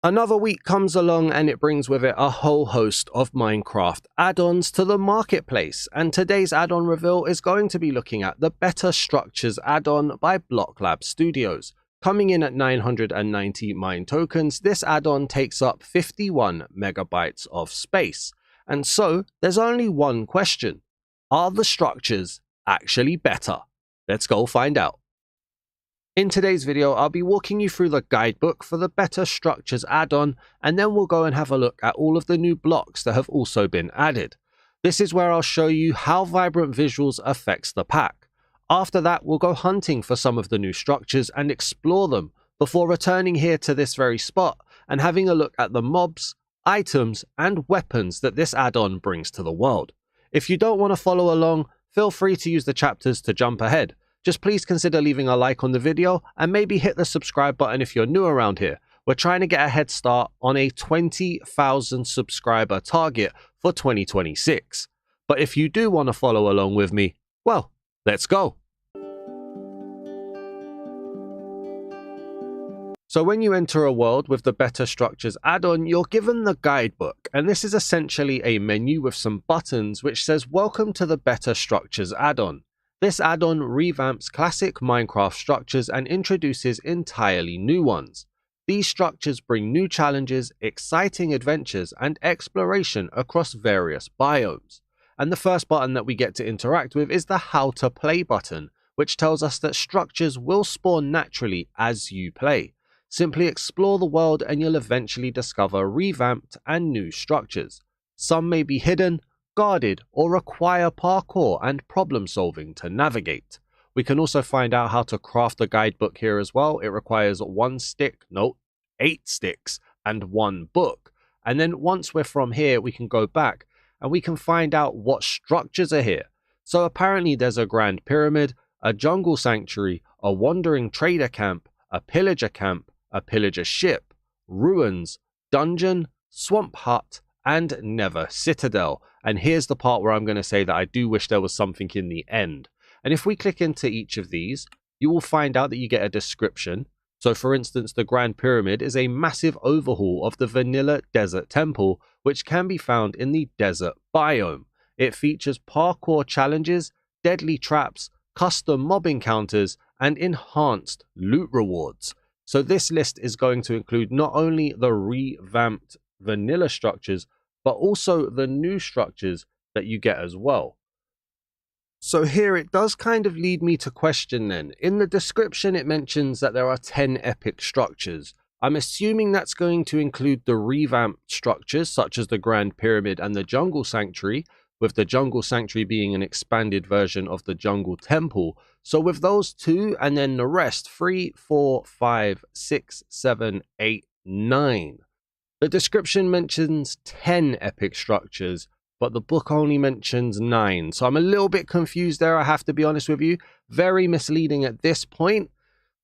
Another week comes along and it brings with it a whole host of Minecraft add-ons to the marketplace, and today's add-on reveal is going to be looking at the Better Structures add-on by BLOCKLAB Studios. Coming in at 990 mine tokens, this add-on takes up 51 megabytes of space. And so there's only one question: are the structures actually better? Let's go find out. In today's video, I'll be walking you through the guidebook for the Better Structures add-on, and then we'll go and have a look at all of the new blocks that have also been added. This is where I'll show you how vibrant visuals affects the pack. After that, we'll go hunting for some of the new structures and explore them before returning here to this very spot and having a look at the mobs, items, and weapons that this add-on brings to the world. If you don't want to follow along, feel free to use the chapters to jump ahead. Just please consider leaving a like on the video and maybe hit the subscribe button if you're new around here. We're trying to get a head start on a 20,000 subscriber target for 2026. But if you do want to follow along with me, well, let's go. So when you enter a world with the Better Structures add-on, you're given the guidebook, and this is essentially a menu with some buttons which says "Welcome to the Better Structures add-on." This add-on revamps classic Minecraft structures and introduces entirely new ones. These structures bring new challenges, exciting adventures, and exploration across various biomes. And the first button that we get to interact with is the How to Play button, which tells us that structures will spawn naturally as you play. Simply explore the world and you'll eventually discover revamped and new structures. Some may be hidden, guarded, or require parkour and problem solving to navigate. We can also find out how to craft the guidebook here as well. It requires 8 sticks and 1 book. And then once we're from here, we can go back and we can find out what structures are here. So apparently there's a Grand Pyramid, a jungle sanctuary, a wandering trader camp, a pillager ship, ruins, dungeon, swamp hut, and Nether Citadel. And here's the part where I'm going to say that I do wish there was something in the end. And if we click into each of these, you will find out that you get a description. So for instance, the Grand Pyramid is a massive overhaul of the vanilla desert temple, which can be found in the desert biome. It features parkour challenges, deadly traps, custom mob encounters, and enhanced loot rewards. So this list is going to include not only the revamped vanilla structures, but also the new structures that you get as well. So here it does kind of lead me to question then. In the description it mentions that there are 10 epic structures. I'm assuming that's going to include the revamped structures such as the Grand Pyramid and the Jungle Sanctuary, with the Jungle Sanctuary being an expanded version of the Jungle Temple. So with those 2 and then the rest, 3, 4, 5, 6, 7, 8, 9. The description mentions 10 epic structures, but the book only mentions 9. So I'm a little bit confused there, I have to be honest with you. Very misleading at this point,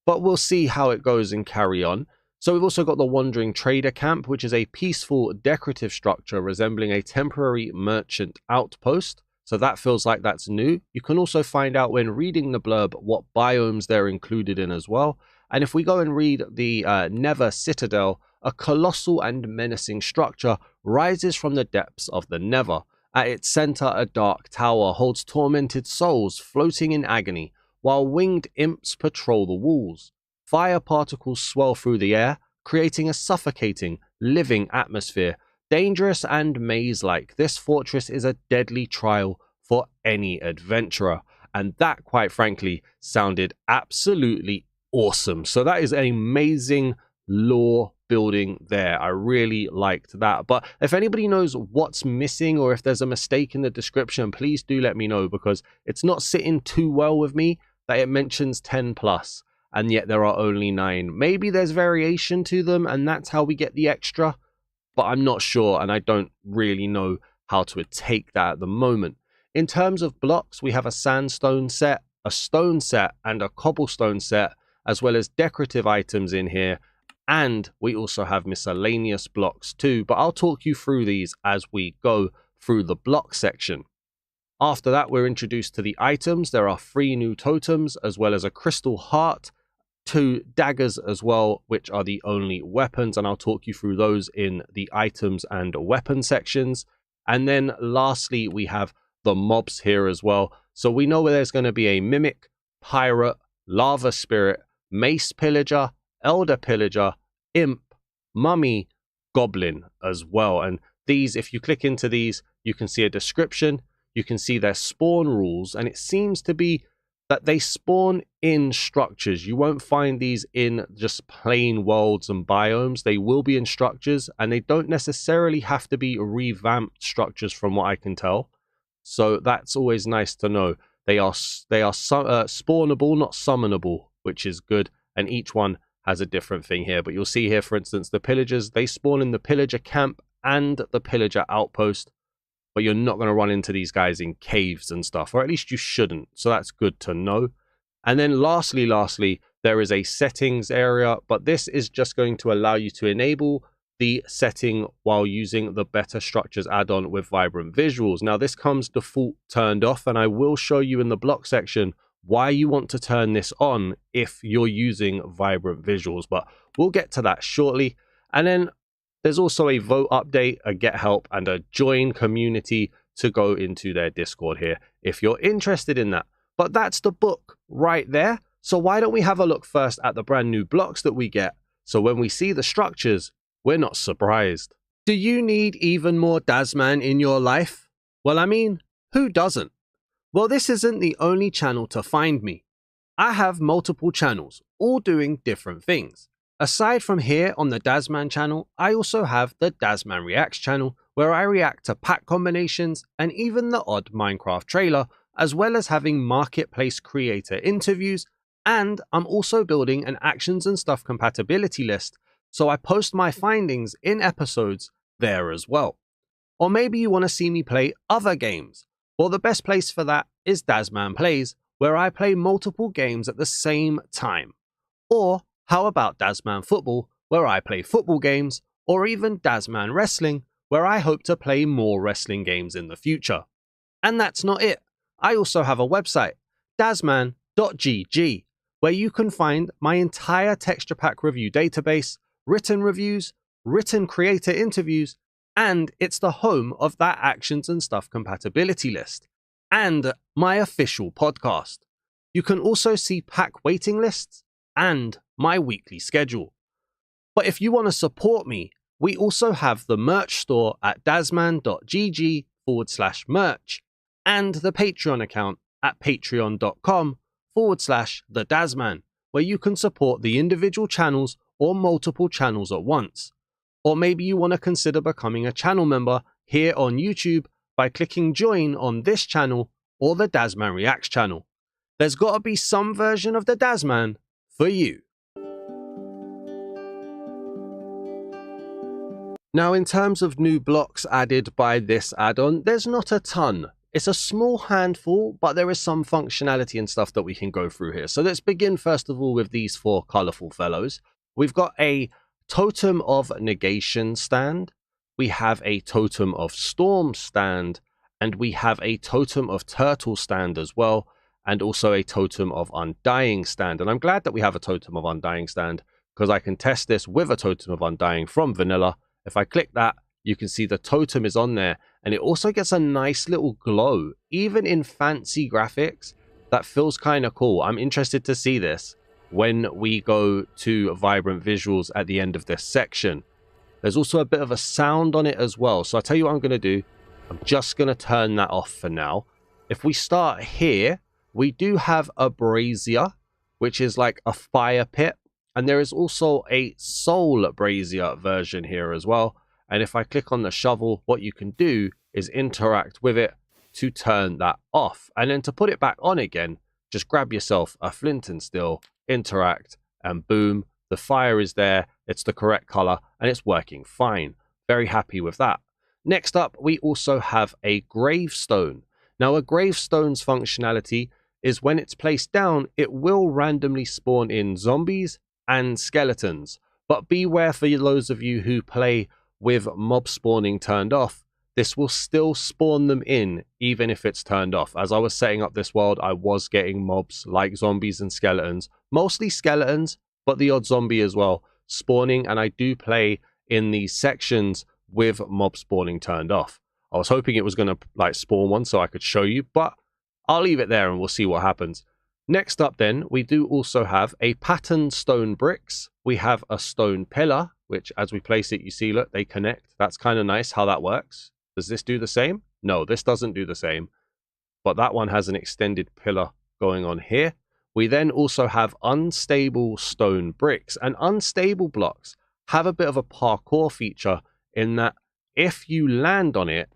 but we'll see how it goes and carry on. So we've also got the Wandering Trader Camp, which is a peaceful decorative structure resembling a temporary merchant outpost. So that feels like that's new. You can also find out when reading the blurb what biomes they're included in as well. And if we go and read the Nether Citadel, a colossal and menacing structure rises from the depths of the Nether. At its center, a dark tower holds tormented souls floating in agony, while winged imps patrol the walls. Fire particles swirl through the air, creating a suffocating, living atmosphere. Dangerous and maze-like, this fortress is a deadly trial for any adventurer. And that, quite frankly, sounded absolutely awesome. So that is an amazing lore building there. I really liked that. But if anybody knows what's missing or if there's a mistake in the description, please do let me know, because it's not sitting too well with me that it mentions 10 plus and yet there are only 9. Maybe there's variation to them and that's how we get the extra, but I'm not sure and I don't really know how to take that at the moment. In terms of blocks, we have a sandstone set, a stone set, and a cobblestone set, as well as decorative items in here. And we also have miscellaneous blocks too, but I'll talk you through these as we go through the block section. After that, we're introduced to the items. There are 3 new totems, as well as a crystal heart, 2 daggers as well, which are the only weapons, and I'll talk you through those in the items and weapon sections. And then lastly, we have the mobs here as well. So we know where there's going to be a mimic, pirate, lava spirit, mace pillager, elder pillager, imp, mummy, goblin as well. And these, if you click into these, you can see a description, you can see their spawn rules, and it seems to be that they spawn in structures. You won't find these in just plain worlds and biomes. They will be in structures, and they don't necessarily have to be revamped structures from what I can tell. So that's always nice to know. They are spawnable, not summonable, which is good. And each one has a different thing here. But you'll see here, for instance, the pillagers, they spawn in the pillager camp and the pillager outpost. But you're not going to run into these guys in caves and stuff, or at least you shouldn't. So that's good to know. And then lastly, there is a settings area, but this is just going to allow you to enable the setting while using the Better Structures add-on with vibrant visuals. Now this comes default turned off, and I will show you in the block section why you want to turn this on if you're using vibrant visuals, but we'll get to that shortly. And then there's also a vote update, a get help, and a join community to go into their Discord here if you're interested in that. But that's the book right there. So why don't we have a look first at the brand new blocks that we get, so when we see the structures, we're not surprised. Do you need even more Dazman in your life? Well, I mean, who doesn't? Well, this isn't the only channel to find me. I have multiple channels, all doing different things. Aside from here on the Dazman channel, I also have the Dazman Reacts channel, where I react to pack combinations and even the odd Minecraft trailer, as well as having marketplace creator interviews, and I'm also building an actions and stuff compatibility list, so I post my findings in episodes there as well. Or maybe you want to see me play other games. Well, the best place for that is Dazman Plays, where I play multiple games at the same time. Or how about Dazman Football, where I play football games, or even Dazman Wrestling, where I hope to play more wrestling games in the future. And that's not it. I also have a website, dazman.gg, where you can find my entire texture pack review database, written reviews, written creator interviews, and it's the home of that actions and stuff compatibility list, and my official podcast. You can also see pack waiting lists and my weekly schedule. But if you want to support me, we also have the merch store at dazman.gg/merch and the Patreon account at patreon.com/thedazman, where you can support the individual channels or multiple channels at once. Or maybe you want to consider becoming a channel member here on YouTube by clicking join on this channel or the Dazman Reacts channel. There's got to be some version of the Dazman for you. Now, in terms of new blocks added by this add-on, there's not a ton. It's a small handful, but there is some functionality and stuff that we can go through here. So let's begin first of all with these 4 colorful fellows. We've got a totem of negation stand, we have a totem of storm stand, and we have a totem of turtle stand as well, and also a totem of undying stand. And I'm glad that we have a totem of undying stand, because I can test this with a totem of undying from vanilla. If I click that, you can see the totem is on there, and it also gets a nice little glow, even in fancy graphics. That feels kind of cool. I'm interested to see this when we go to vibrant visuals at the end of this section. There's also a bit of a sound on it as well. So I'll tell you what I'm going to do. I'm just going to turn that off for now. If we start here, we do have a brazier, which is like a fire pit. And there is also a soul brazier version here as well. And if I click on the shovel, what you can do is interact with it to turn that off. And then to put it back on again, just grab yourself a flint and steel, interact, and boom, the fire is there. It's the correct color and it's working fine. Very happy with that. Next up, we also have a gravestone. Now, a gravestone's functionality is when it's placed down, it will randomly spawn in zombies and skeletons. But beware for those of you who play with mob spawning turned off, this will still spawn them in even if it's turned off. As I was setting up this world, I was getting mobs like zombies and skeletons, mostly skeletons, but the odd zombie as well, spawning, and I do play in these sections with mob spawning turned off. I was hoping it was going to like spawn one so I could show you, but I'll leave it there and we'll see what happens. Next up then, we do also have a patterned stone bricks. We have a stone pillar, which as we place it, you see, look, they connect. That's kind of nice how that works. Does this do the same? No, this doesn't do the same, but that one has an extended pillar going on here. We then also have unstable stone bricks, and unstable blocks have a bit of a parkour feature in that if you land on it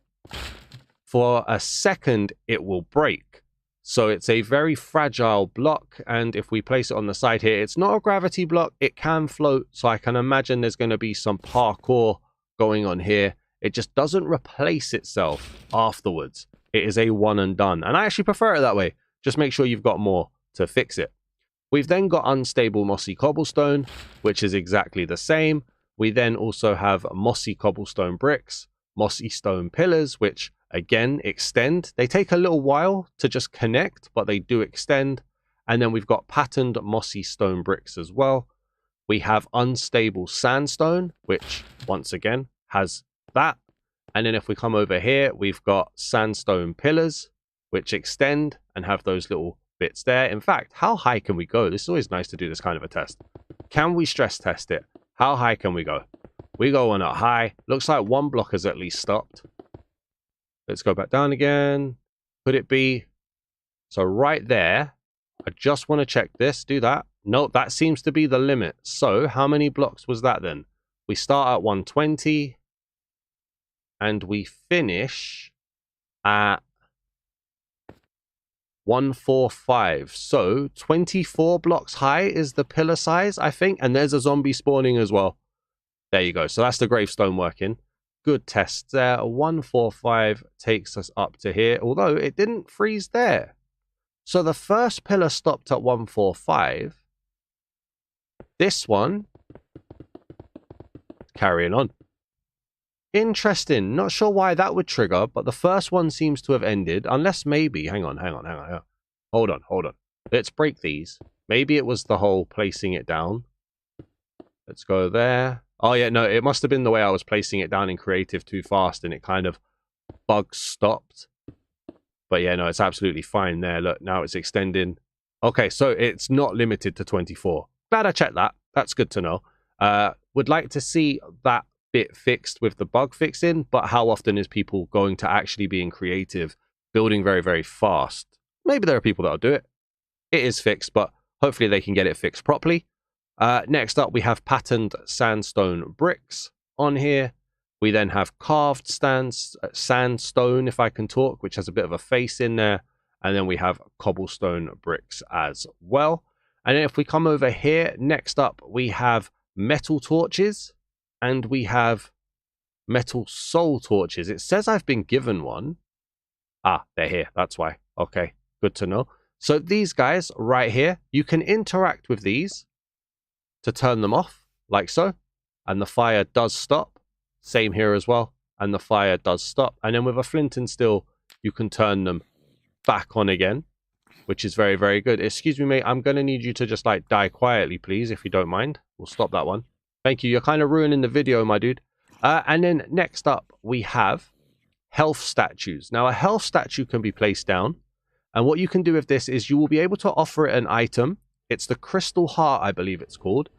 for a second, it will break. So it's a very fragile block, and if we place it on the side here, it's not a gravity block, it can float, so I can imagine there's going to be some parkour going on here. It just doesn't replace itself afterwards. It is a one and done, and I actually prefer it that way. Just make sure you've got more to fix it. We've then got unstable mossy cobblestone, which is exactly the same. We then also have mossy cobblestone bricks, mossy stone pillars, which again extend. They take a little while to just connect, but they do extend. And then we've got patterned mossy stone bricks as well. We have unstable sandstone, which once again has that. And then if we come over here, we've got sandstone pillars, which extend and have those little bits there. In fact, how high can we go? This is always nice to do this kind of a test. Can we stress test it? How high can we go? We go on up high. Looks like one block has at least stopped. Let's go back down again. Could it be? So right there, I just want to check this. Do that. No, that seems to be the limit. So how many blocks was that then? We start at 120 and we finish at 145. So 24 blocks high is the pillar size, I think. And there's a zombie spawning as well. There you go. So that's the gravestone working. Good test there. 145 takes us up to here, although it didn't freeze there. So the first pillar stopped at 145. This one, carrying on. Interesting. Not sure why that would trigger, but the first one seems to have ended, unless maybe, hang on. Hold on. Let's break these. Maybe it was the whole placing it down. Let's go there. Oh yeah, no, it must have been the way I was placing it down in creative too fast and it kind of bug stopped. But yeah, no, it's absolutely fine there. Look, now it's extending. Okay, so it's not limited to 24. Glad I checked that. That's good to know. Would like to see that bit fixed with the bug fixing, but how often is people going to actually be in creative building very, very fast? Maybe there are people that'll do it. It is fixed, but hopefully they can get it fixed properly. Next up, we have patterned sandstone bricks on here. We then have carved sandstone, if I can talk, which has a bit of a face in there. And then we have cobblestone bricks as well. And then if we come over here, next up, we have metal torches and we have metal soul torches. It says I've been given one. Ah, they're here. That's why. Okay, good to know. So these guys right here, you can interact with these to turn them off, like so, and the fire does stop. Same here as well, and the fire does stop. And then with a flint and steel, you can turn them back on again, which is very, very good. Excuse me, mate, I'm going to need you to just like die quietly, please, if you don't mind. We'll stop that one. Thank you. You're kind of ruining the video, my dude. And then next up, we have health statues. Now, a health statue can be placed down, and what you can do with this is you will be able to offer it an item. It's the Crystal Heart, I believe it's called.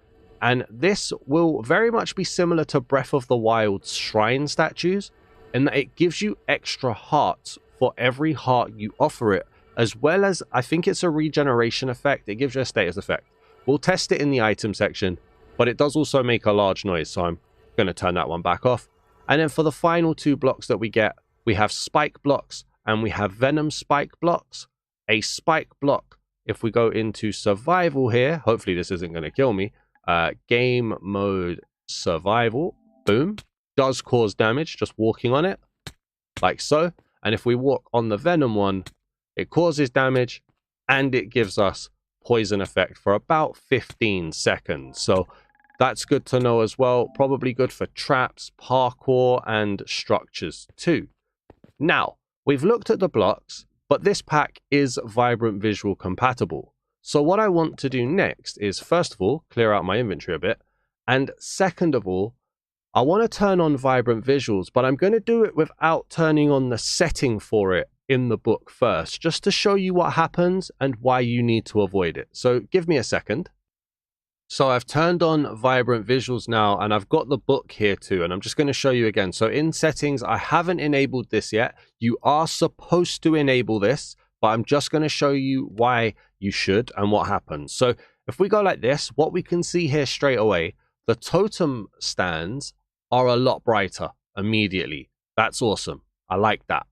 And this will very much be similar to Breath of the Wild's shrine statues, in that it gives you extra hearts for every heart you offer it, as well as, I think it's a regeneration effect. It gives you a status effect. We'll test it in the item section, but it does also make a large noise, so I'm going to turn that one back off. And then for the final two blocks that we get, we have spike blocks and we have venom spike blocks. A spike block, if we go into survival here, hopefully this isn't going to kill me, game mode survival, boom, does cause damage just walking on it, like so. And if we walk on the venom one, it causes damage and it gives us poison effect for about 15 seconds. So That's good to know as well. Probably good for traps, parkour, and structures too. Now, we've looked at the blocks, but this pack is Vibrant Visual compatible. So what I want to do next is, first of all, clear out my inventory a bit. And second of all, I want to turn on Vibrant Visuals, but I'm going to do it without turning on the setting for it in the book first, just to show you what happens and why you need to avoid it. So give me a second. So I've turned on Vibrant Visuals now, and I've got the book here too, and I'm just going to show you again. So in settings, I haven't enabled this yet. You are supposed to enable this, but I'm just going to show you why you should and what happens. So if we go like this, what we can see here straight away, the totem stands are a lot brighter immediately. That's awesome. I like that.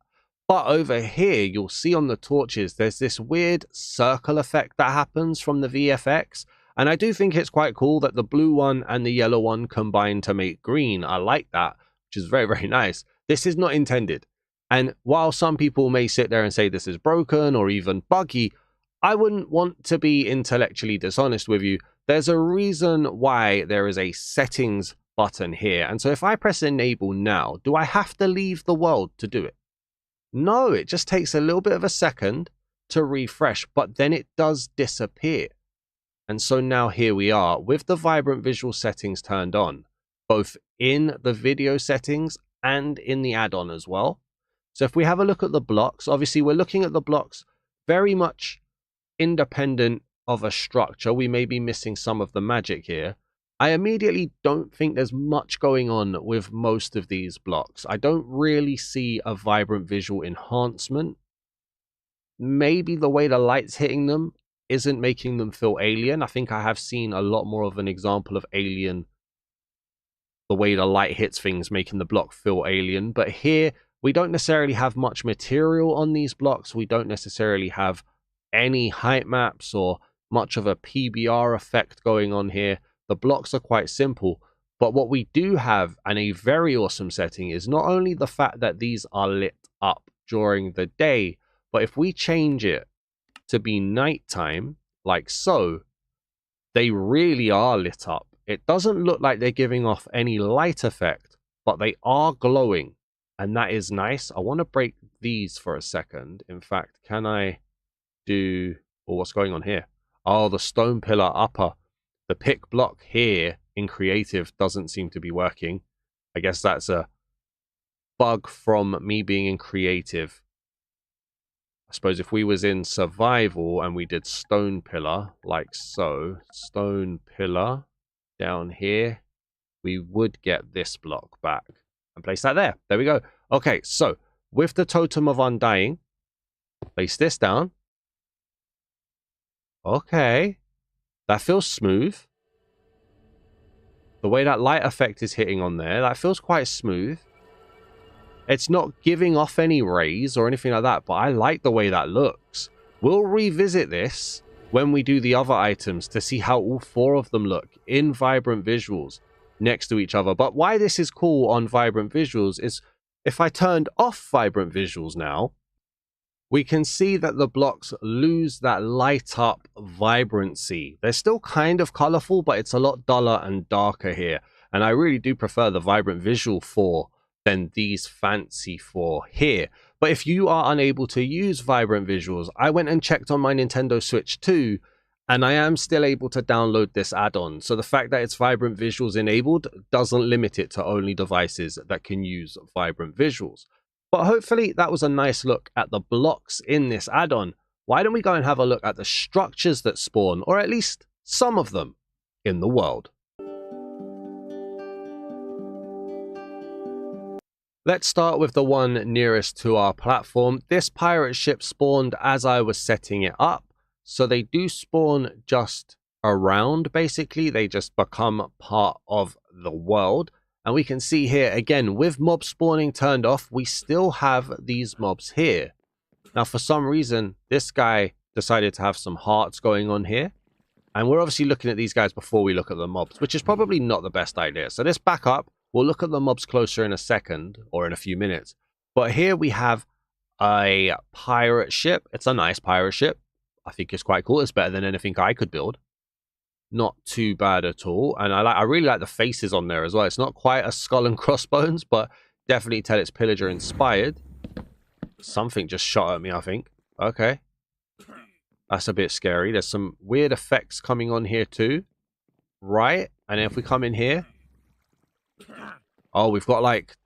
But over here, you'll see on the torches, there's this weird circle effect that happens from the VFX. And I do think it's quite cool that the blue one and the yellow one combine to make green. I like that, which is very, very nice. This is not intended. And while some people may sit there and say this is broken or even buggy, I wouldn't want to be intellectually dishonest with you. There's a reason why there is a settings button here. And so if I press enable now, do I have to leave the world to do it? No, it just takes a little bit of a second to refresh, but then it does disappear. And so now here we are with the Vibrant Visual settings turned on, both in the video settings and in the add-on as well. So if we have a look at the blocks, obviously we're looking at the blocks very much independent of a structure. We may be missing some of the magic here. I immediately don't think there's much going on with most of these blocks. I don't really see a vibrant visual enhancement. Maybe the way the light's hitting them isn't making them feel alien. I think I have seen a lot more of an example of alien, the way the light hits things making the block feel alien. But here we don't necessarily have much material on these blocks. We don't necessarily have any height maps or much of a PBR effect going on here. The blocks are quite simple, but what we do have, and a very awesome setting, is not only the fact that these are lit up during the day, but if we change it to be nighttime, like so, they really are lit up. It doesn't look like they're giving off any light effect, but they are glowing, and that is nice. I want to break these for a second. In fact, can I do... Oh, what's going on here? Oh, the stone pillar upper. The pick block here in creative doesn't seem to be working. I guess that's a bug from me being in creative. I suppose if we was in survival and we did stone pillar, like so, stone pillar down here, we would get this block back and place that there. There we go. Okay, so with the totem of undying, place this down. Okay, that feels smooth. The way that light effect is hitting on there, that feels quite smooth. It's not giving off any rays or anything like that, but I like the way that looks. We'll revisit this when we do the other items to see how all four of them look in vibrant visuals next to each other. But why this is cool on vibrant visuals is if I turned off vibrant visuals now, we can see that the blocks lose that light up vibrancy. They're still kind of colorful, but it's a lot duller and darker here. And I really do prefer the vibrant visual 4 than these fancy 4 here. But if you are unable to use vibrant visuals, I went and checked on my Nintendo Switch 2, and I am still able to download this add-on. So the fact that it's vibrant visuals enabled doesn't limit it to only devices that can use vibrant visuals. But hopefully that was a nice look at the blocks in this add-on. Why don't we go and have a look at the structures that spawn, or at least some of them, in the world. Let's start with the one nearest to our platform. This pirate ship spawned as I was setting it up. So they do spawn just around, basically. They just become part of the world. And we can see here, again, with mob spawning turned off, we still have these mobs here. Now, for some reason, this guy decided to have some hearts going on here. And we're obviously looking at these guys before we look at the mobs, which is probably not the best idea. So let's back up. We'll look at the mobs closer in a second, or in a few minutes. But here we have a pirate ship. It's a nice pirate ship. I think it's quite cool. It's better than anything I could build. not too bad at all. And I really like the faces on there as well. It's not quite a skull and crossbones, but definitely tell it's pillager inspired. Something just shot at me, I think. Okay. That's a bit scary. There's some weird effects coming on here too. Right? And if we come in here. Oh, we've got like...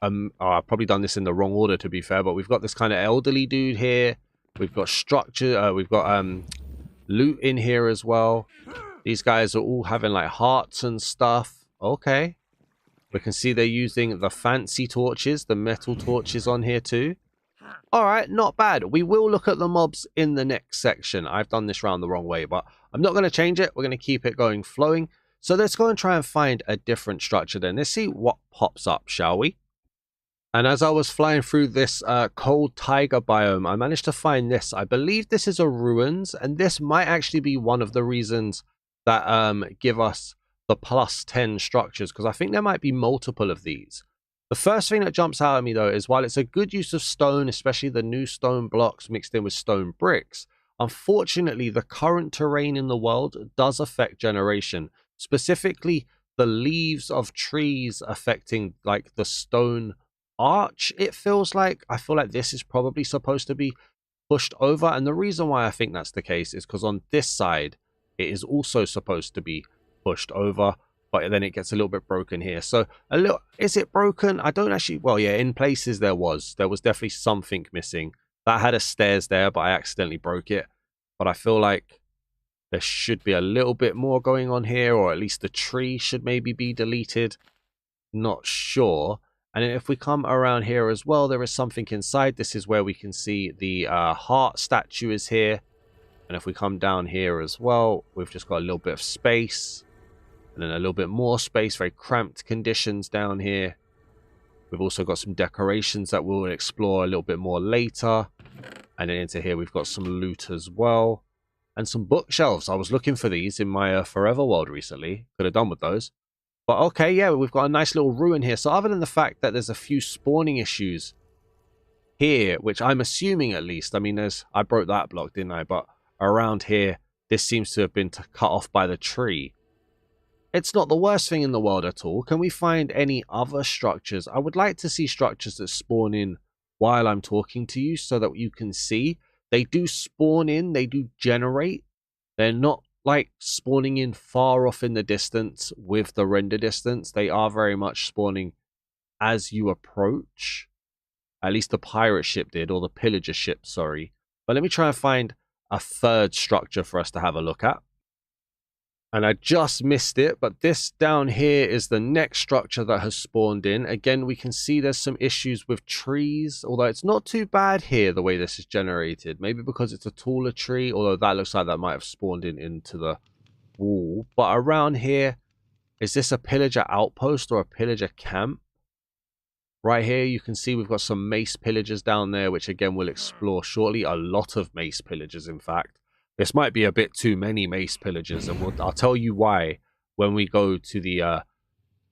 oh, I've probably done this in the wrong order to be fair, but we've got this kind of elderly dude here. We've got structure. We've got loot in here as well. These guys are all having like hearts and stuff. Okay. We can see they're using the fancy torches, the metal torches on here too. Alright, not bad. We will look at the mobs in the next section. I've done this round the wrong way, but I'm not going to change it. We're going to keep it going flowing. So let's go and try and find a different structure then. Let's see what pops up, shall we? And as I was flying through this cold taiga biome, I managed to find this. I believe this is a ruins, and this might actually be one of the reasons that give us the +10 structures, because I think there might be multiple of these. The first thing that jumps out at me though is while it's a good use of stone, especially the new stone blocks mixed in with stone bricks, unfortunately the current terrain in the world does affect generation, specifically the leaves of trees affecting like the stone arch. It feels like, I feel like this is probably supposed to be pushed over, and the reason why I think that's the case is because on this side it is also supposed to be pushed over, but then it gets a little bit broken here. So a little, is it broken? I don't actually, well, yeah, in places there was definitely something missing. That had a stairs there, but I accidentally broke it. But I feel like there should be a little bit more going on here, or at least the tree should maybe be deleted. Not sure. And then if we come around here as well, there is something inside. This is where we can see the heart statue is here. And if we come down here as well, we've just got a little bit of space. And then a little bit more space, very cramped conditions down here. We've also got some decorations that we'll explore a little bit more later. And then into here we've got some loot as well. And some bookshelves. I was looking for these in my Forever world recently. Could have done with those. But okay, yeah, we've got a nice little ruin here. So other than the fact that there's a few spawning issues here, which I'm assuming at least, I mean, I broke that block, didn't I? But around here, this seems to have been cut off by the tree. It's not the worst thing in the world at all. Can we find any other structures? I would like to see structures that spawn in while I'm talking to you so that you can see. They do spawn in, they do generate. They're not like spawning in far off in the distance with the render distance. They are very much spawning as you approach. At least the pirate ship did, or the pillager ship, sorry. But let me try and find a third structure for us to have a look at. And I just missed it, but this down here is the next structure that has spawned in. Again, we can see there's some issues with trees, although it's not too bad here the way this is generated. Maybe because it's a taller tree, although that looks like that might have spawned in into the wall. But around here, is this a pillager outpost or a pillager camp? Right here, you can see we've got some mace pillagers down there, which again we'll explore shortly. A lot of mace pillagers, in fact. This might be a bit too many mace pillagers, and I'll tell you why when we go to the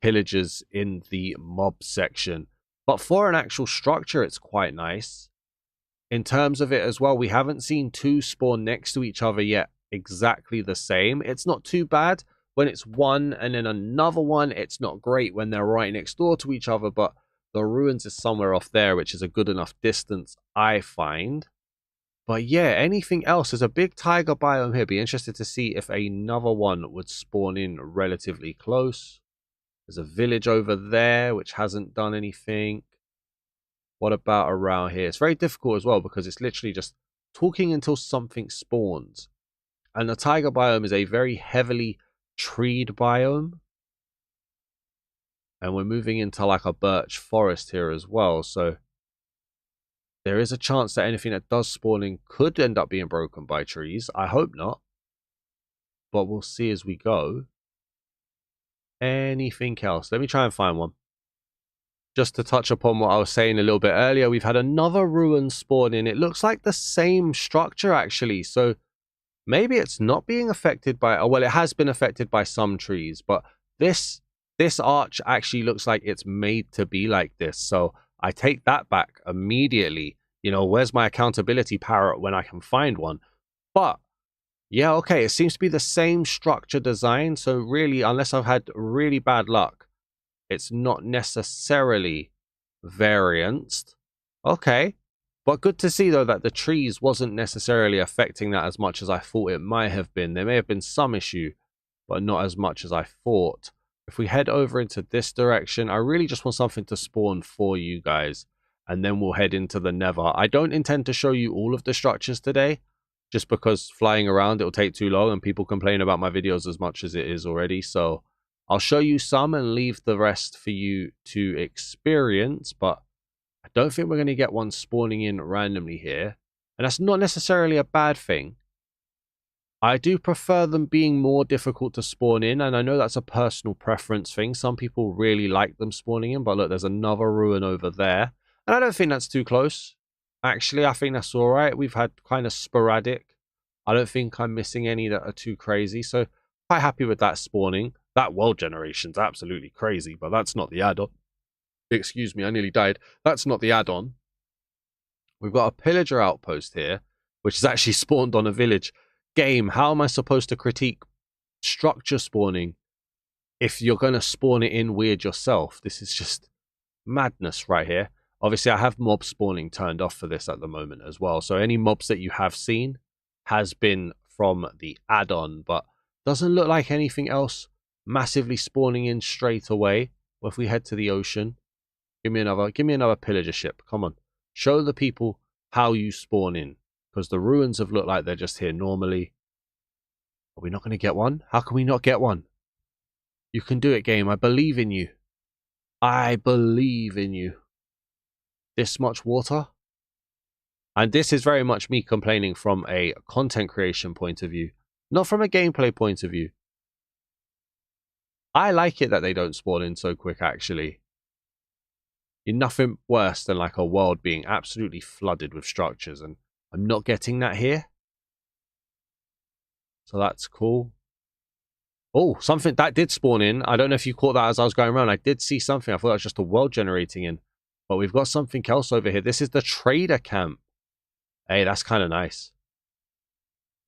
pillagers in the mob section. But for an actual structure, it's quite nice. In terms of it as well, we haven't seen two spawn next to each other yet exactly the same. It's not too bad when it's one and then another one. It's not great when they're right next door to each other, but the ruins is somewhere off there, which is a good enough distance, I find. But yeah, anything else? There's a big taiga biome here. Be interested to see if another one would spawn in relatively close. There's a village over there which hasn't done anything. What about around here? It's very difficult as well because it's literally just talking until something spawns. And the taiga biome is a very heavily treed biome. And we're moving into like a birch forest here as well. So there is a chance that anything that does spawn in could end up being broken by trees. I hope not. But we'll see as we go. Anything else? Let me try and find one. Just to touch upon what I was saying a little bit earlier, we've had another ruin spawn in. It looks like the same structure actually. So maybe it's not being affected by... Oh, well, it has been affected by some trees. But this arch actually looks like it's made to be like this. So I take that back immediately. You know, where's my accountability parrot when I can find one? But Yeah, okay, it seems to be the same structure design. So really, unless I've had really bad luck, it's not necessarily varianced. Okay. But good to see, though, that the trees wasn't necessarily affecting that as much as I thought it might have been. There may have been some issue, but not as much as I thought. If we head over into this direction, I really just want something to spawn for you guys. And then we'll head into the Nether. I don't intend to show you all of the structures today, just because flying around, it'll take too long and people complain about my videos as much as it is already. So I'll show you some and leave the rest for you to experience, but I don't think we're going to get one spawning in randomly here. And that's not necessarily a bad thing. I do prefer them being more difficult to spawn in, and I know that's a personal preference thing. Some people really like them spawning in, but look, there's another ruin over there. And I don't think that's too close. Actually, I think that's all right. We've had kind of sporadic. I don't think I'm missing any that are too crazy, so quite happy with that spawning. That world generation's absolutely crazy, but that's not the add-on. Excuse me, I nearly died. That's not the add-on. We've got a pillager outpost here, which is actually spawned on a village. Game, how am I supposed to critique structure spawning if you're going to spawn it in weird yourself? This is just madness right here. Obviously, I have mob spawning turned off for this at the moment as well. So any mobs that you have seen has been from the add-on, but doesn't look like anything else massively spawning in straight away. Well, if we head to the ocean, give me another pillager ship. Come on, show the people how you spawn in, because the ruins have looked like they're just here normally. Are we not going to get one? How can we not get one? You can do it, game. I believe in you. I believe in you. This much water? And this is very much me complaining from a content creation point of view, not from a gameplay point of view. I like it that they don't spawn in so quick, actually. You're nothing worse than like a world being absolutely flooded with structures, and I'm not getting that here. So that's cool. Oh, something that did spawn in. I don't know if you caught that as I was going around. I did see something. I thought it was just a world generating in. But we've got something else over here. This is the trader camp. Hey, that's kind of nice.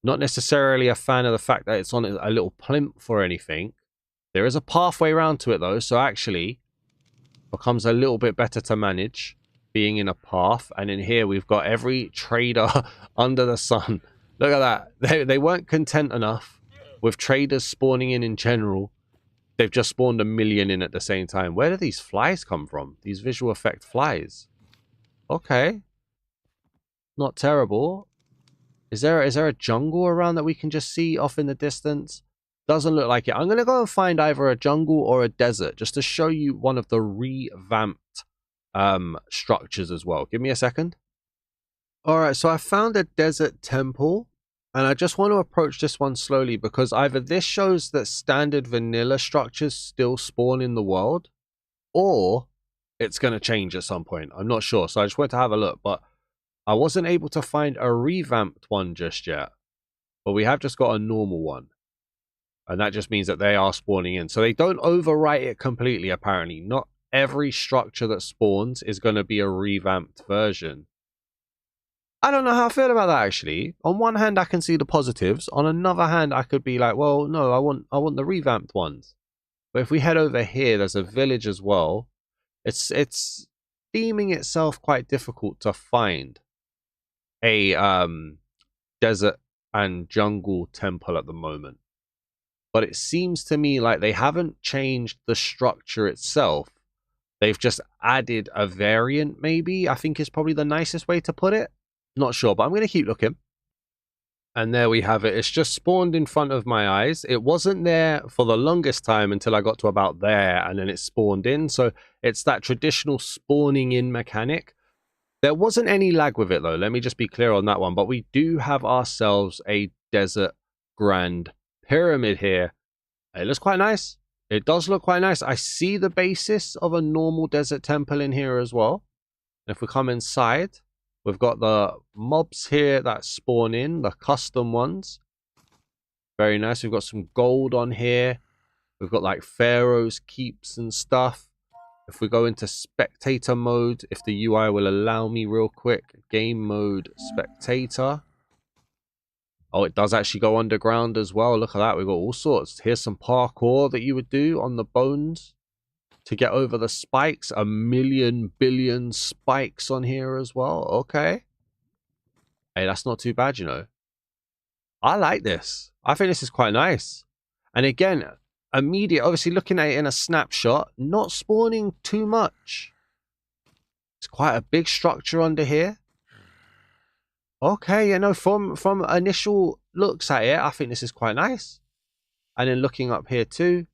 Not necessarily a fan of the fact that it's on a little plinth or anything. There is a pathway around to it, though. So actually, becomes a little bit better to manage being in a path. And in here, we've got every trader under the sun. Look at that. They weren't content enough with traders spawning in general. They've just spawned 1 million in at the same time. Where do these flies come from? These visual effect flies. Okay. Not terrible. Is there a jungle around that we can just see off in the distance? Doesn't look like it. I'm going to go and find either a jungle or a desert just to show you one of the revamped structures as well. Give me a second. Alright, so I found a desert temple. And I just want to approach this one slowly because either this shows that standard vanilla structures still spawn in the world, or it's going to change at some point. I'm not sure. So I just went to have a look, but I wasn't able to find a revamped one just yet. But we have just got a normal one. And that just means that they are spawning in. So they don't overwrite it completely, apparently. Not every structure that spawns is going to be a revamped version. I don't know how I feel about that, actually. On one hand, I can see the positives. On another hand, I could be like, well, no, I want the revamped ones. But if we head over here, there's a village as well. It's deeming itself quite difficult to find a desert and jungle temple at the moment. But it seems to me like they haven't changed the structure itself. They've just added a variant, maybe. I think is probably the nicest way to put it. Not sure, but I'm going to keep looking. And there we have it. It's just spawned in front of my eyes. It wasn't there for the longest time until I got to about there, and then it spawned in. So it's that traditional spawning in mechanic. There wasn't any lag with it, though. Let me just be clear on that one. But we do have ourselves a desert grand pyramid here. It looks quite nice. It does look quite nice. I see the basis of a normal desert temple in here as well. And if we come inside, we've got the mobs here that spawn in, the custom ones. Very nice. We've got some gold on here. We've got like Pharaoh's keeps and stuff. If we go into spectator mode, if the UI will allow me real quick. Game mode spectator. Oh, it does actually go underground as well. Look at that. We've got all sorts. Here's some parkour that you would do on the bones to get over the spikes. 1,000,000,000,000 spikes on here as well. Okay. Hey, that's not too bad, you know. I like this. I think this is quite nice. And again, immediate, obviously looking at it in a snapshot, not spawning too much. It's quite a big structure under here. Okay, you know, from initial looks at it, I think this is quite nice. And then looking up here too,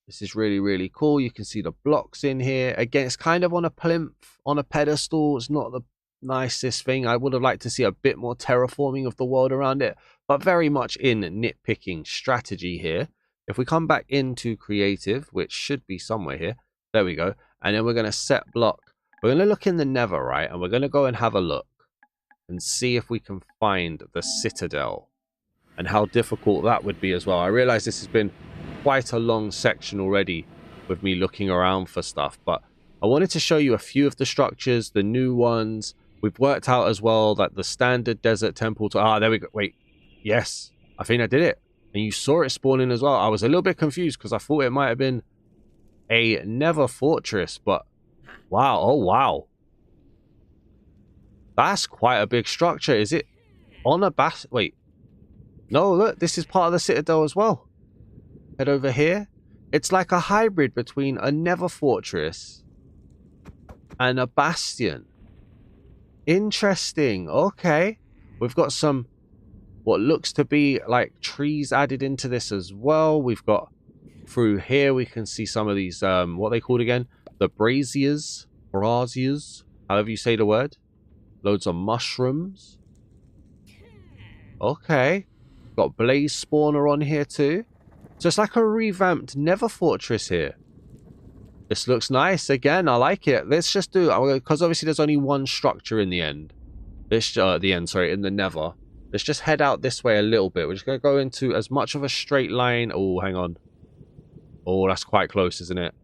this is really, really cool. You can see the blocks in here. Again, it's kind of on a plinth, on a pedestal. It's not the nicest thing. I would have liked to see a bit more terraforming of the world around it, but very much in nitpicking strategy here. If we come back into creative, which should be somewhere here, there we go. And then we're going to set block. We're going to look in the nether, right? And we're going to go and have a look and see if we can find the citadel and how difficult that would be as well. I realize this has been quite a long section already with me looking around for stuff, but I wanted to show you a few of the structures, the new ones. We've worked out as well that the standard desert temple to, there we go. Wait, yes, I think I did it. And you saw it spawning as well. I was a little bit confused because I thought it might have been a nether fortress, but wow. Oh, wow. That's quite a big structure. Is it on a wait. No, look, this is part of the citadel as well. Head over here. It's like a hybrid between a nether fortress and a bastion. Interesting. Okay. We've got some what looks to be like trees added into this as well. We've got through here, we can see some of these, what are they called again? The braziers, however you say the word. Loads of mushrooms. Okay. Got blaze spawner on here too. So it's like a revamped nether fortress here. This looks nice. Again, I like it. Let's just do, because obviously there's only one structure in the end. In the nether. Let's just head out this way a little bit. We're just going to go into as much of a straight line. Oh, hang on. Oh, that's quite close, isn't it?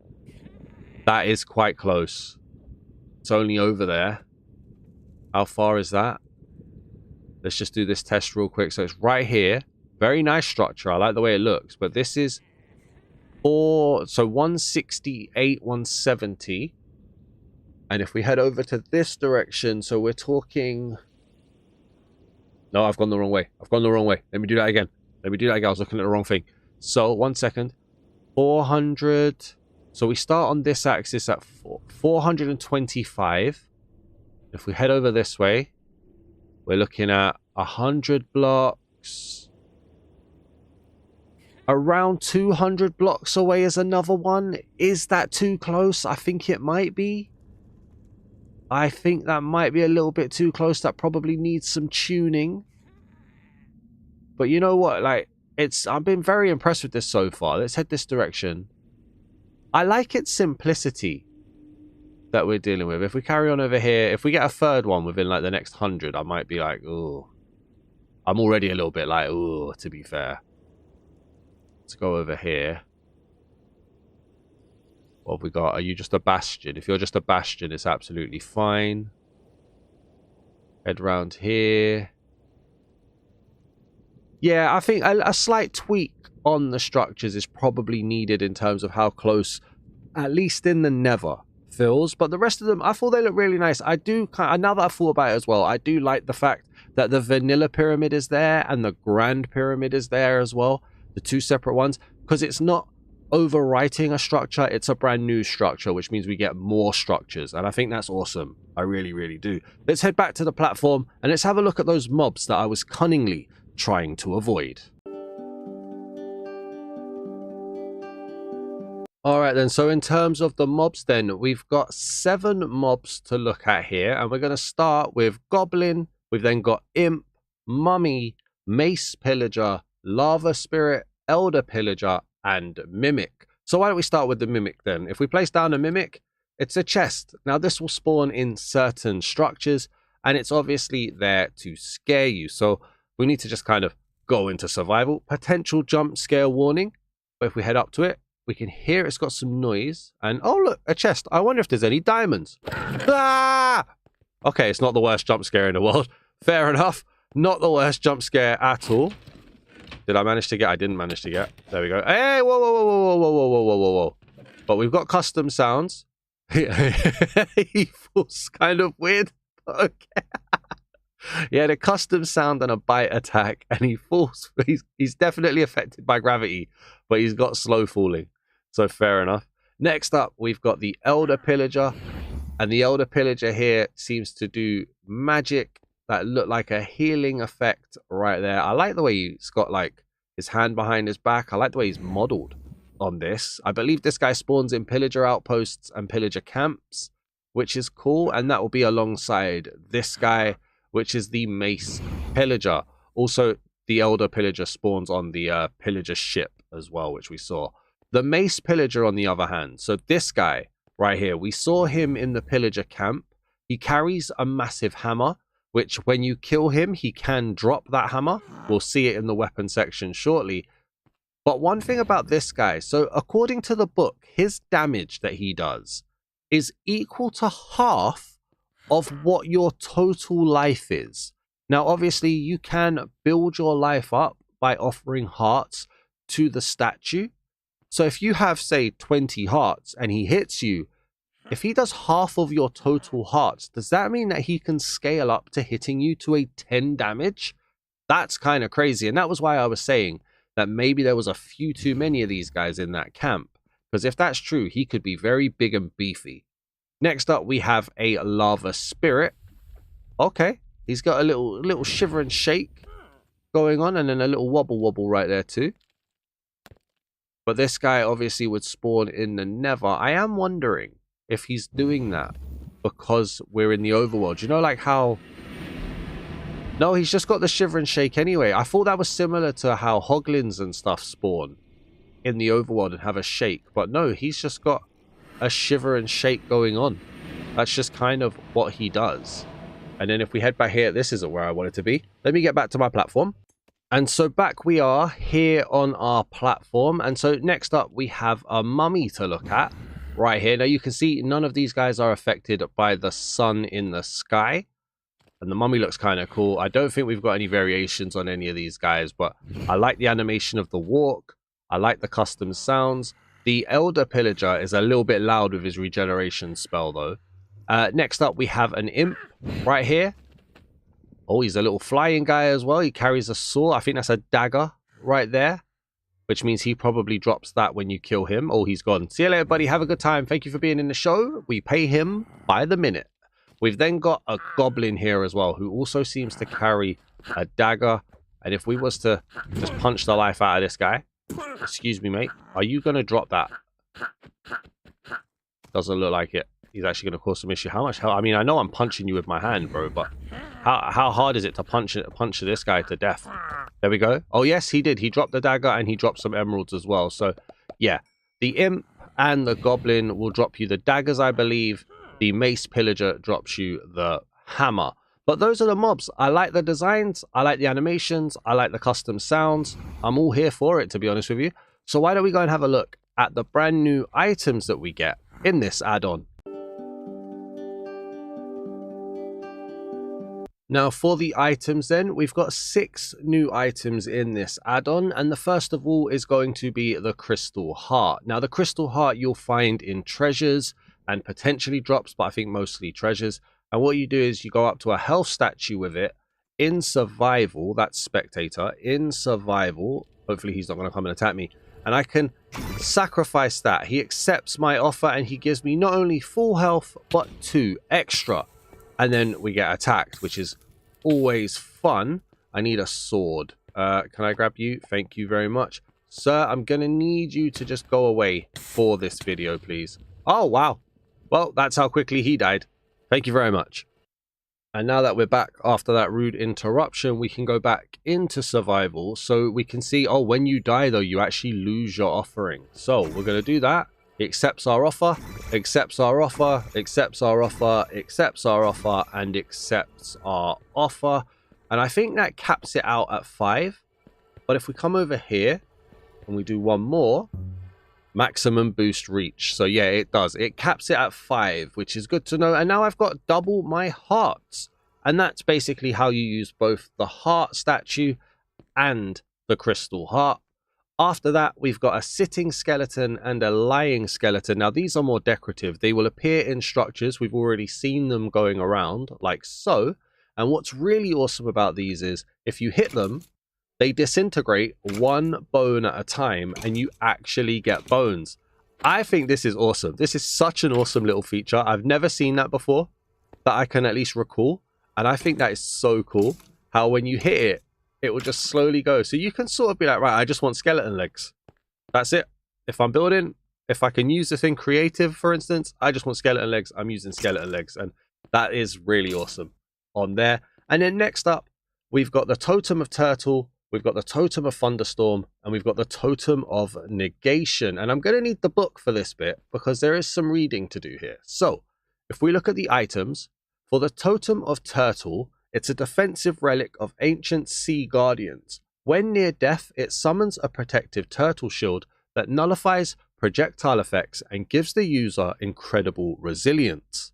That is quite close. It's only over there. How far is that? Let's just do this test real quick. So it's right here. Very nice structure. I like the way it looks. But this is 168, 170. And if we head over to this direction, so we're talking... No, I've gone the wrong way. Let me do that again. I was looking at the wrong thing. So, 1 second. 400. So we start on this axis at 425. If we head over this way, we're looking at 100 blocks. Around 200 blocks away is another one. Is that too close? I think it might be. I think that might be a little bit too close. That probably needs some tuning. But you know what? Like, I've been very impressed with this so far. Let's head this direction. I like its simplicity that we're dealing with. If we carry on over here, if we get a third one within like the next 100, I might be like, ooh. I'm already a little bit like, ooh, to be fair. Let's go over here. What have we got? Are you just a bastion? If you're just a bastion, it's absolutely fine. Head round here. Yeah, I think a slight tweak on the structures is probably needed in terms of how close, at least in the nether, feels. But the rest of them, I thought they look really nice. I do, now that I've thought about it as well, I do like the fact that the vanilla pyramid is there and the grand pyramid is there as well. The two separate ones. Because it's not overwriting a structure, it's a brand new structure, which means we get more structures. And I think that's awesome. I really, really do. Let's head back to the platform and let's have a look at those mobs that I was cunningly trying to avoid. Alright then, so in terms of the mobs then, we've got 7 mobs to look at here, and we're going to start with Goblin. We've then got Imp, Mummy, Mace Pillager, Lava Spirit, Elder Pillager, and Mimic. So why don't we start with the Mimic then? If we place down a Mimic, it's a chest. Now this will spawn in certain structures, and it's obviously there to scare you. So we need to just kind of go into survival. Potential jump scare warning. But if we head up to it, we can hear it's got some noise. And oh look, a chest. I wonder if there's any diamonds. Ah! Okay, it's not the worst jump scare in the world. Fair enough. Not the worst jump scare at all. Did I manage to get? I didn't manage to get. There we go. Hey, whoa, whoa, whoa, whoa, whoa, whoa, whoa, whoa, whoa, whoa. But we've got custom sounds. He feels kind of weird. Okay. He had a custom sound and a bite attack, and he falls. He's definitely affected by gravity, but he's got slow falling. So fair enough. Next up, we've got the Elder Pillager. And the Elder Pillager here seems to do magic that look like a healing effect right there. I like the way he's got like his hand behind his back. I like the way he's modeled on this. I believe this guy spawns in pillager outposts and pillager camps, which is cool. And that will be alongside this guy, which is the Mace Pillager. Also, the Elder Pillager spawns on the pillager ship as well, which we saw. The Mace Pillager, on the other hand, so this guy right here, we saw him in the pillager camp. He carries a massive hammer, which when you kill him, he can drop that hammer. We'll see it in the weapon section shortly. But one thing about this guy, so according to the book, his damage that he does is equal to half of what your total life is. Now, obviously, you can build your life up by offering hearts to the statue. So if you have, say, 20 hearts and he hits you, if he does half of your total hearts, does that mean that he can scale up to hitting you to a 10 damage? That's kind of crazy. And that was why I was saying that maybe there was a few too many of these guys in that camp. Because if that's true, he could be very big and beefy. Next up, we have a Lava Spirit. Okay, he's got a little shiver and shake going on, and then a little wobble right there too. But this guy obviously would spawn in the Nether. I am wondering if he's doing that because we're in the overworld. You know, like how... No, he's just got the shiver and shake anyway. I thought that was similar to how hoglins and stuff spawn in the overworld and have a shake. But no, he's just got a shiver and shake going on. That's just kind of what he does. And then if we head back here, this isn't where I want it to be. Let me get back to my platform. And so back we are here on our platform. And so next up we have a mummy to look at right here. Now you can see none of these guys are affected by the sun in the sky. And the mummy looks kind of cool. I don't think we've got any variations on any of these guys, but I like the animation of the walk. I like the custom sounds. The Elder Pillager is a little bit loud with his regeneration spell though. Next up we have an imp right here. Oh, he's a little flying guy as well. He carries a sword. I think that's a dagger right there, which means he probably drops that when you kill him. Oh, he's gone. See you later, buddy. Have a good time. Thank you for being in the show. We pay him by the minute. We've then got a goblin here as well, who also seems to carry a dagger. And if we was to just punch the life out of this guy... Excuse me, mate. Are you going to drop that? Doesn't look like it. He's actually going to cause some issue. How much hell? I mean, I know I'm punching you with my hand, bro, but how hard is it to punch this guy to death? There we go. Oh, yes, he did. He dropped the dagger and he dropped some emeralds as well. So, yeah, the imp and the goblin will drop you the daggers, I believe. The mace pillager drops you the hammer. But those are the mobs. I like the designs. I like the animations. I like the custom sounds. I'm all here for it, to be honest with you. So why don't we go and have a look at the brand new items that we get in this add-on. Now for the items then, we've got 6 new items in this add-on, and the first of all is going to be the Crystal Heart. Now the Crystal Heart you'll find in treasures and potentially drops, but I think mostly treasures. And what you do is you go up to a health statue with it in survival, that's spectator, in survival. Hopefully he's not going to come and attack me. And I can sacrifice that. He accepts my offer and he gives me not only full health, but 2 extra. And then we get attacked, which is always fun. I need a sword. Can I grab you? Thank you very much. Sir, I'm going to need you to just go away for this video, please. Oh, wow. Well, that's how quickly he died. Thank you very much. And now that we're back after that rude interruption, we can go back into survival. So we can see, oh, when you die, though, you actually lose your offering. So we're going to do that. He accepts our offer, accepts our offer, accepts our offer, accepts our offer, and accepts our offer. And I think that caps it out at 5. But if we come over here and we do one more, maximum boost reach. So yeah, it does. It caps it at 5, which is good to know. And now I've got double my hearts. And that's basically how you use both the heart statue and the crystal heart. After that, we've got a sitting skeleton and a lying skeleton. Now, these are more decorative. They will appear in structures. We've already seen them going around like so. And what's really awesome about these is if you hit them, they disintegrate one bone at a time and you actually get bones. I think this is awesome. This is such an awesome little feature. I've never seen that before that I can at least recall. And I think that is so cool how when you hit it, it will just slowly go. So you can sort of be like, right, I just want skeleton legs. That's it. If I'm building, if I can use the thing creative, for instance, I just want skeleton legs. I'm using skeleton legs. And that is really awesome on there. And then next up, we've got the totem of turtle. We've got the totem of thunderstorm. And we've got the totem of negation. And I'm going to need the book for this bit because there is some reading to do here. So if we look at the items, for the totem of turtle, it's a defensive relic of ancient sea guardians. When near death, it summons a protective turtle shield that nullifies projectile effects and gives the user incredible resilience.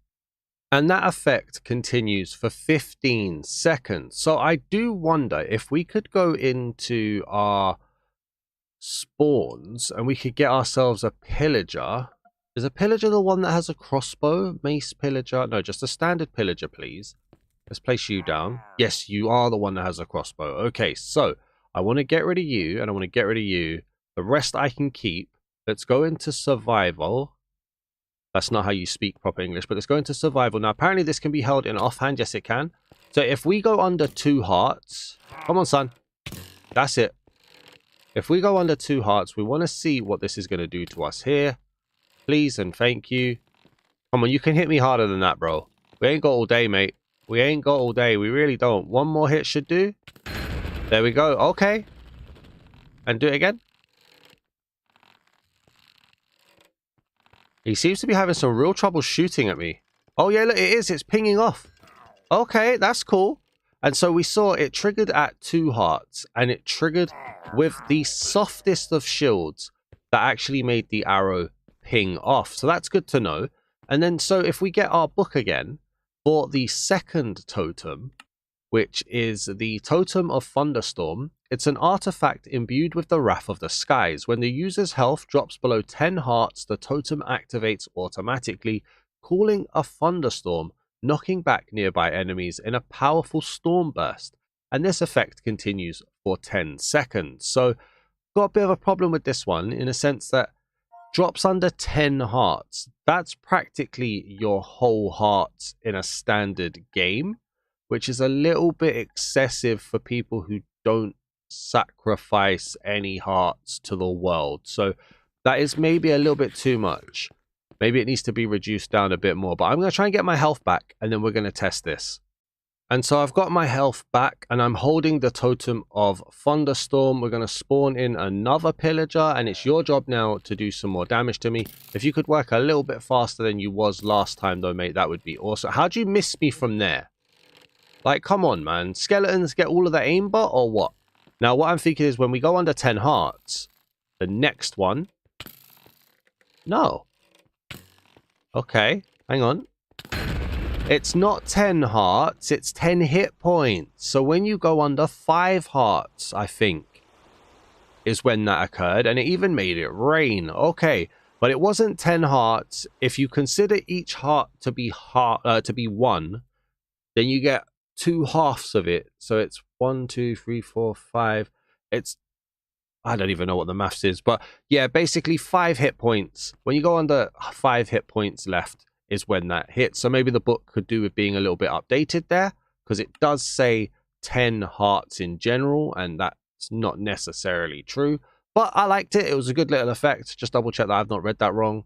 And that effect continues for 15 seconds. So I do wonder if we could go into our spawns and we could get ourselves a pillager. Is a pillager the one that has a crossbow? Mace pillager? No, just a standard pillager, please. Let's place you down. Yes, you are the one that has a crossbow. Okay, so I want to get rid of you, and I want to get rid of you. The rest I can keep. Let's go into survival. That's not how you speak proper English, but let's go into survival. Now, apparently this can be held in offhand. Yes, it can. So if we go under 2 hearts... Come on, son. That's it. If we go under 2 hearts, we want to see what this is going to do to us here. Please and thank you. Come on, you can hit me harder than that, bro. We ain't got all day, mate. We ain't got all day. We really don't. One more hit should do. There we go. Okay. And do it again. He seems to be having some real trouble shooting at me. Oh, yeah, look, it is. It's pinging off. Okay, that's cool. And so we saw it triggered at 2 hearts. And it triggered with the softest of shields that actually made the arrow ping off. So that's good to know. And then, so if we get our book again, for the second totem, which is the Totem of Thunderstorm, it's an artifact imbued with the Wrath of the Skies. When the user's health drops below 10 hearts, the totem activates automatically, calling a thunderstorm, knocking back nearby enemies in a powerful storm burst. And this effect continues for 10 seconds. So, got a bit of a problem with this one in a sense that drops under 10 hearts. That's practically your whole hearts in a standard game, which is a little bit excessive for people who don't sacrifice any hearts to the world. So that is maybe a little bit too much. Maybe it needs to be reduced down a bit more. But I'm going to try and get my health back, and then we're going to test this. And so I've got my health back, and I'm holding the Totem of Thunderstorm. We're going to spawn in another pillager, and it's your job now to do some more damage to me. If you could work a little bit faster than you was last time, though, mate, that would be awesome. How'd you miss me from there? Like, come on, man. Skeletons get all of the aimbot, or what? Now, what I'm thinking is when we go under 10 hearts, the next one... No. Okay, hang on. It's not 10 hearts, it's 10 hit points. So when you go under 5 hearts, I think, is when that occurred. And it even made it rain. Okay, but it wasn't 10 hearts. If you consider each heart to be 1, then you get 2 halves of it. So it's 1, 2, 3, 4, 5. It's... I don't even know what the maths is. But yeah, basically 5 hit points. When you go under 5 hit points left, is when that hits. So maybe the book could do with being a little bit updated there, because it does say 10 hearts in general, and that's not necessarily true. But I liked it. It was a good little effect. Just double check that I've not read that wrong.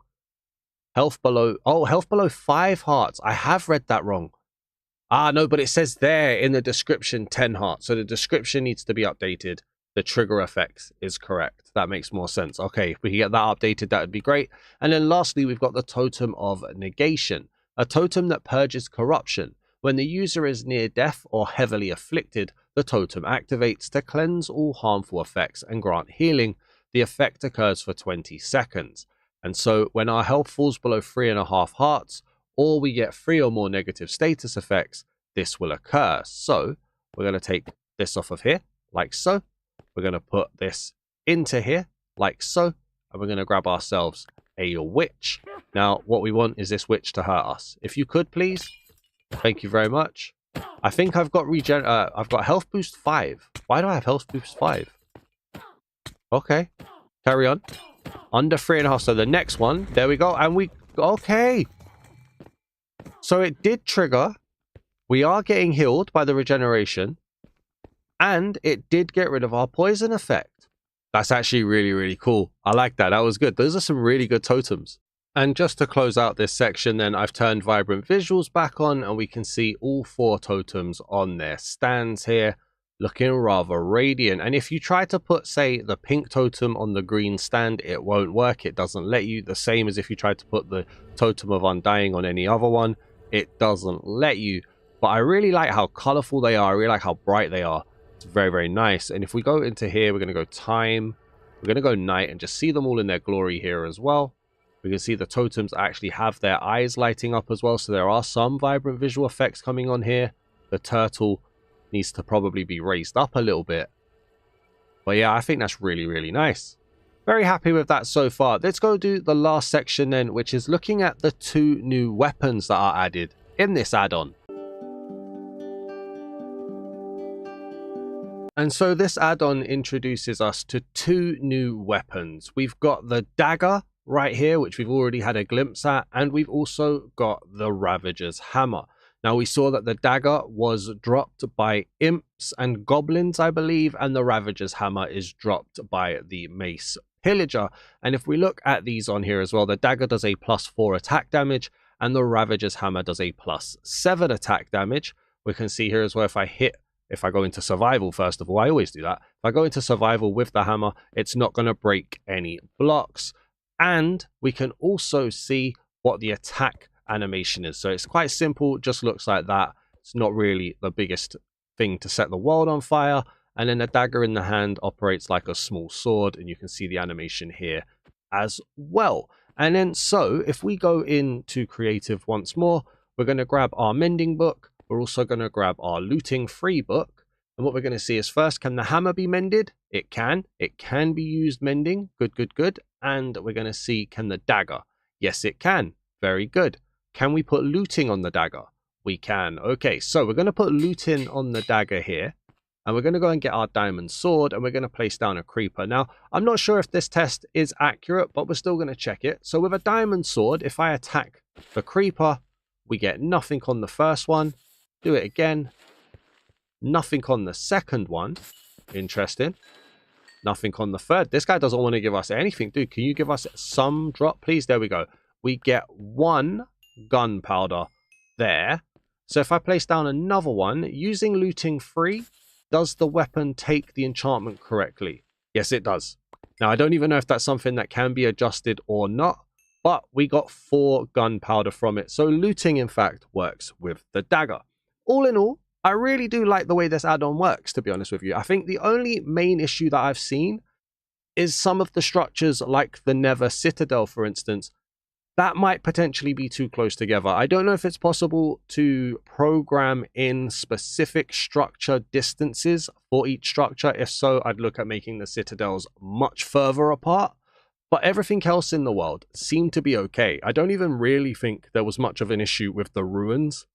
Health below... Oh, health below 5 hearts. I have read that wrong. Ah, no, but it says there in the description 10 hearts. So the description needs to be updated. The trigger effects is correct. That makes more sense. Okay, if we can get that updated, that would be great. And then lastly, we've got the Totem of Negation, a totem that purges corruption. When the user is near death or heavily afflicted, the totem activates to cleanse all harmful effects and grant healing. The effect occurs for 20 seconds. And so when our health falls below 3.5 hearts, or we get 3 or more negative status effects, this will occur. So we're going to take this off of here, like so. We're going to put this into here, like so. And we're going to grab ourselves a witch. Now, what we want is this witch to hurt us. If you could, please. Thank you very much. I think I've got I've got health boost 5. Why do I have health boost 5? Okay. Carry on. Under 3.5. So the next one. There we go. And we... Okay. So it did trigger. We are getting healed by the regeneration. And it did get rid of our poison effect. That's actually really, really cool. I like that. That was good. Those are some really good totems. And just to close out this section, then I've turned vibrant visuals back on and we can see all 4 totems on their stands here, looking rather radiant. And if you try to put, say, the pink totem on the green stand, it won't work. It doesn't let you. The same as if you tried to put the totem of undying on any other one, it doesn't let you. But I really like how colorful they are. I really like how bright they are. It's very, very nice. And if we go into here, we're going to go time. We're going to go night and just see them all in their glory here as well. We can see the totems actually have their eyes lighting up as well. So there are some vibrant visual effects coming on here. The turtle needs to probably be raised up a little bit. But yeah, I think that's really, really nice. Very happy with that so far. Let's go do the last section then, which is looking at the 2 new weapons that are added in this add-on. And so this add-on introduces us to 2 new weapons. We've got the dagger right here, which we've already had a glimpse at, and we've also got the Ravager's hammer. Now we saw that the dagger was dropped by imps and goblins, I believe, and the Ravager's hammer is dropped by the mace pillager. And if we look at these on here as well, the dagger does a +4 attack damage and the Ravager's hammer does a +7 attack damage. We can see here as well, if I go into survival, first of all, I always do that. If I go into survival with the hammer, it's not going to break any blocks. And we can also see what the attack animation is. So it's quite simple, just looks like that. It's not really the biggest thing to set the world on fire. And then the dagger in the hand operates like a small sword, and you can see the animation here as well. And then so if we go into creative once more, we're going to grab our mending book. We're also going to grab our looting free book. And what we're going to see is first, can the hammer be mended? It can. It can be used mending. Good, good, good. And we're going to see, can the dagger? Yes, it can. Very good. Can we put looting on the dagger? We can. Okay, so we're going to put looting on the dagger here. And we're going to go and get our diamond sword. And we're going to place down a creeper. Now, I'm not sure if this test is accurate, but we're still going to check it. So with a diamond sword, if I attack the creeper, we get nothing on the first one. Do it again. Nothing on the second one. Interesting. Nothing on the third. This guy doesn't want to give us anything. Dude, can you give us some drop, please? There we go. We get 1 gunpowder there. So if I place down another one, using looting free, does the weapon take the enchantment correctly? Yes, it does. Now, I don't even know if that's something that can be adjusted or not, but we got 4 gunpowder from it. So looting, in fact, works with the dagger. All in all, I really do like the way this add-on works, to be honest with you. I think the only main issue that I've seen is some of the structures, like the Nether Citadel, for instance, that might potentially be too close together. I don't know if it's possible to program in specific structure distances for each structure. If so, I'd look at making the citadels much further apart. But everything else in the world seemed to be okay. I don't even really think there was much of an issue with the ruins.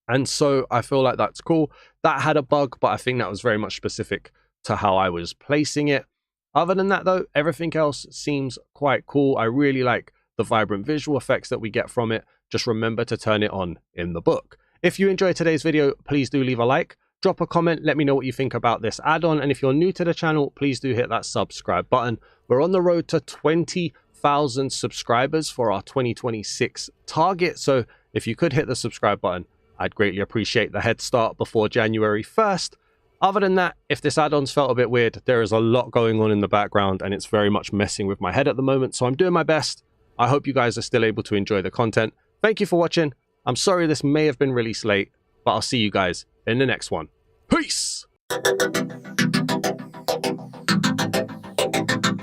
And so I feel like that's cool. That had a bug, but I think that was very much specific to how I was placing it. Other than that, though, everything else seems quite cool. I really like the vibrant visual effects that we get from it. Just remember to turn it on in the book. If you enjoyed today's video, please do leave a like. Drop a comment. Let me know what you think about this add-on. And if you're new to the channel, please do hit that subscribe button. We're on the road to 20,000 subscribers for our 2026 target. So if you could hit the subscribe button, I'd greatly appreciate the head start before January 1st. Other than that, if this add-on's felt a bit weird, there is a lot going on in the background and it's very much messing with my head at the moment. So I'm doing my best. I hope you guys are still able to enjoy the content. Thank you for watching. I'm sorry this may have been released late, but I'll see you guys in the next one. Peace!